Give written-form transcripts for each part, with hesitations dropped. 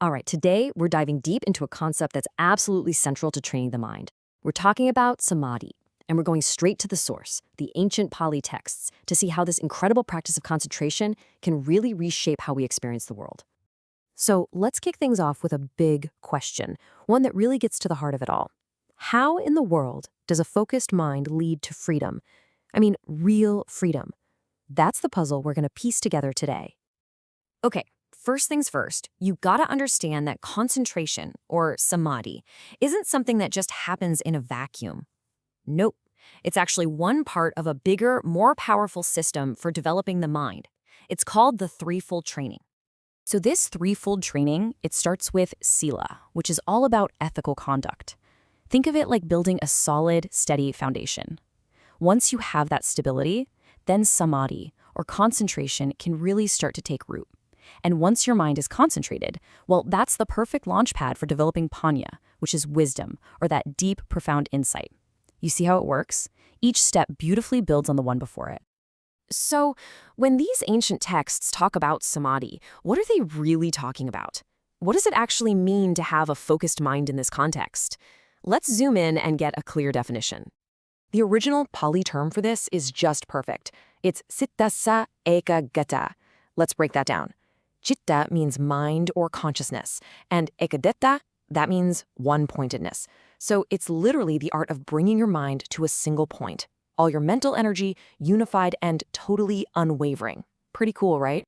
All right, today we're diving deep into a concept that's absolutely central to training the mind. We're talking about Samādhi, and we're going straight to the source, the ancient Pali texts, to see how this incredible practice of concentration can really reshape how we experience the world. So let's kick things off with a big question, one that really gets to the heart of it all. How in the world does a focused mind lead to freedom? I mean, real freedom. That's the puzzle we're going to piece together today. Okay, first things first, you gotta understand that concentration, or samadhi, isn't something that just happens in a vacuum. Nope. It's actually one part of a bigger, more powerful system for developing the mind. It's called the threefold training. So this threefold training, it starts with sila, which is all about ethical conduct. Think of it like building a solid, steady foundation. Once you have that stability, then samadhi, or concentration, can really start to take root. And once your mind is concentrated, well, that's the perfect launch pad for developing panya, which is wisdom, or that deep, profound insight. You see how it works? Each step beautifully builds on the one before it. So, when these ancient texts talk about samadhi, what are they really talking about? What does it actually mean to have a focused mind in this context? Let's zoom in and get a clear definition. The original Pali term for this is just perfect. It's cittassa ekagata. Let's break that down. Chitta means mind or consciousness, and ekadetta, that means one-pointedness. So it's literally the art of bringing your mind to a single point. All your mental energy unified and totally unwavering. Pretty cool, right?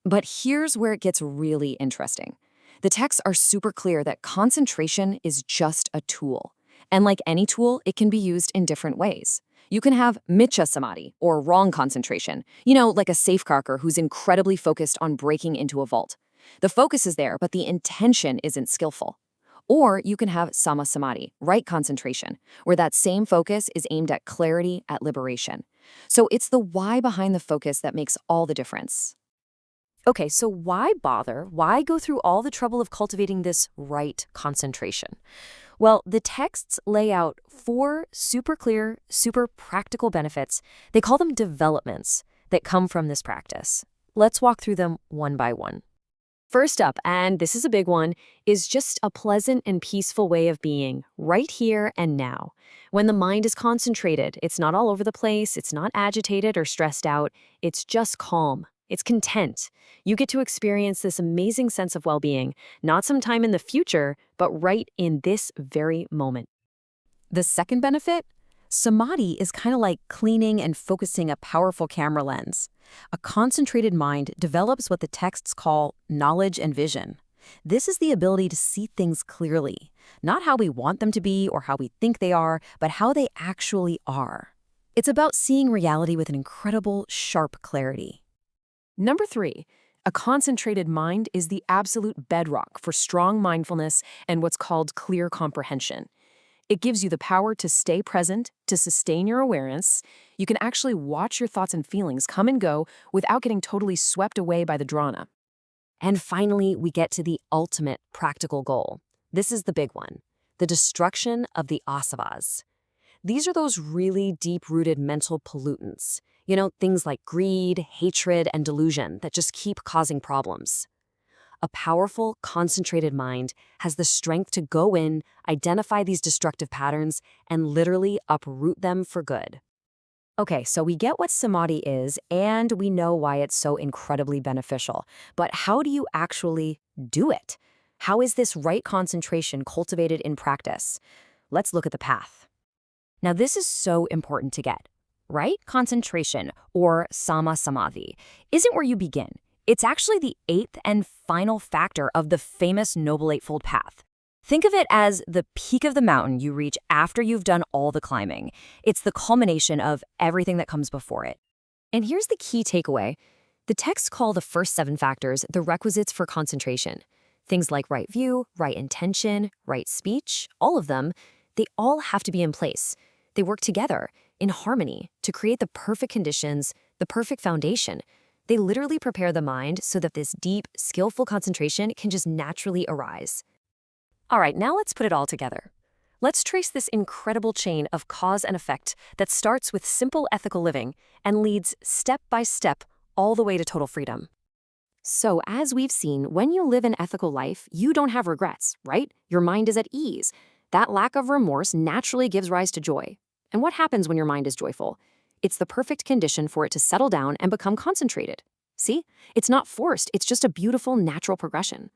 But here's where it gets really interesting. The texts are super clear that concentration is just a tool. And like any tool, it can be used in different ways. You can have miccha samadhi, or wrong concentration, like a safecarker who's incredibly focused on breaking into a vault. The focus is there, but the intention isn't skillful. Or you can have samma samadhi, right concentration, where that same focus is aimed at clarity, at liberation. So it's the why behind the focus that makes all the difference. Okay, so why bother? Why go through all the trouble of cultivating this right concentration? Well, the texts lay out 4 super clear, super practical benefits. They call them developments that come from this practice. Let's walk through them one by one. First up, and this is a big one, is just a pleasant and peaceful way of being right here and now. When the mind is concentrated, it's not all over the place, it's not agitated or stressed out, it's just calm. It's content. You get to experience this amazing sense of well-being, not sometime in the future, but right in this very moment. The second benefit? Samadhi is kind of like cleaning and focusing a powerful camera lens. A concentrated mind develops what the texts call knowledge and vision. This is the ability to see things clearly, not how we want them to be or how we think they are, but how they actually are. It's about seeing reality with an incredible, sharp clarity. Number 3, a concentrated mind is the absolute bedrock for strong mindfulness and what's called clear comprehension. It gives you the power to stay present, to sustain your awareness. You can actually watch your thoughts and feelings come and go without getting totally swept away by the drana. And finally, we get to the ultimate practical goal. This is the big one, the destruction of the asavas. These are those really deep-rooted mental pollutants. Things like greed, hatred, and delusion that just keep causing problems. A powerful, concentrated mind has the strength to go in, identify these destructive patterns, and literally uproot them for good. Okay, so we get what samadhi is, and we know why it's so incredibly beneficial. But how do you actually do it? How is this right concentration cultivated in practice? Let's look at the path. Now, this is so important to get. Right concentration, or samma samadhi, isn't where you begin. It's actually the 8th and final factor of the famous Noble Eightfold Path. Think of it as the peak of the mountain you reach after you've done all the climbing. It's the culmination of everything that comes before it. And here's the key takeaway. The texts call the first 7 factors the requisites for concentration. Things like right view, right intention, right speech, all of them, they all have to be in place. They work together, in harmony, to create the perfect conditions, the perfect foundation. They literally prepare the mind so that this deep, skillful concentration can just naturally arise. All right, now let's put it all together. Let's trace this incredible chain of cause and effect that starts with simple ethical living and leads step by step all the way to total freedom. So, as we've seen, when you live an ethical life, you don't have regrets, right? Your mind is at ease. That lack of remorse naturally gives rise to joy. And what happens when your mind is joyful? It's the perfect condition for it to settle down and become concentrated. See? It's not forced, it's just a beautiful, natural progression.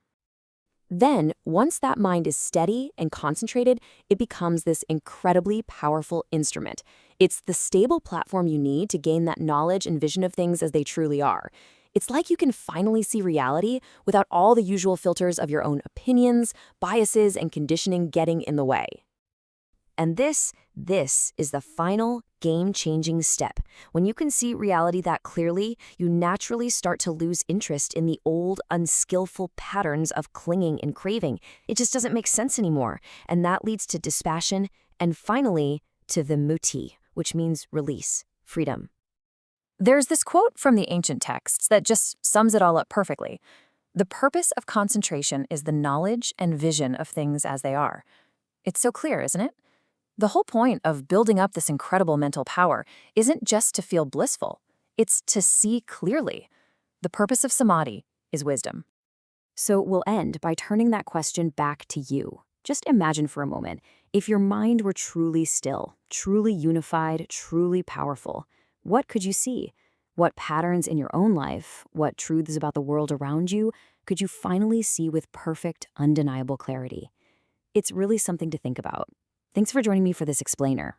Then, once that mind is steady and concentrated, it becomes this incredibly powerful instrument. It's the stable platform you need to gain that knowledge and vision of things as they truly are. It's like you can finally see reality without all the usual filters of your own opinions, biases, and conditioning getting in the way. And this is the final game-changing step. When you can see reality that clearly, you naturally start to lose interest in the old, unskillful patterns of clinging and craving. It just doesn't make sense anymore. And that leads to dispassion and finally to vimutti, which means release, freedom. There's this quote from the ancient texts that just sums it all up perfectly. The purpose of concentration is the knowledge and vision of things as they are. It's so clear, isn't it? The whole point of building up this incredible mental power isn't just to feel blissful, it's to see clearly. The purpose of Samādhi is wisdom. So we'll end by turning that question back to you. Just imagine for a moment, if your mind were truly still, truly unified, truly powerful, what could you see? What patterns in your own life, what truths about the world around you, could you finally see with perfect, undeniable clarity? It's really something to think about. Thanks for joining me for this explainer.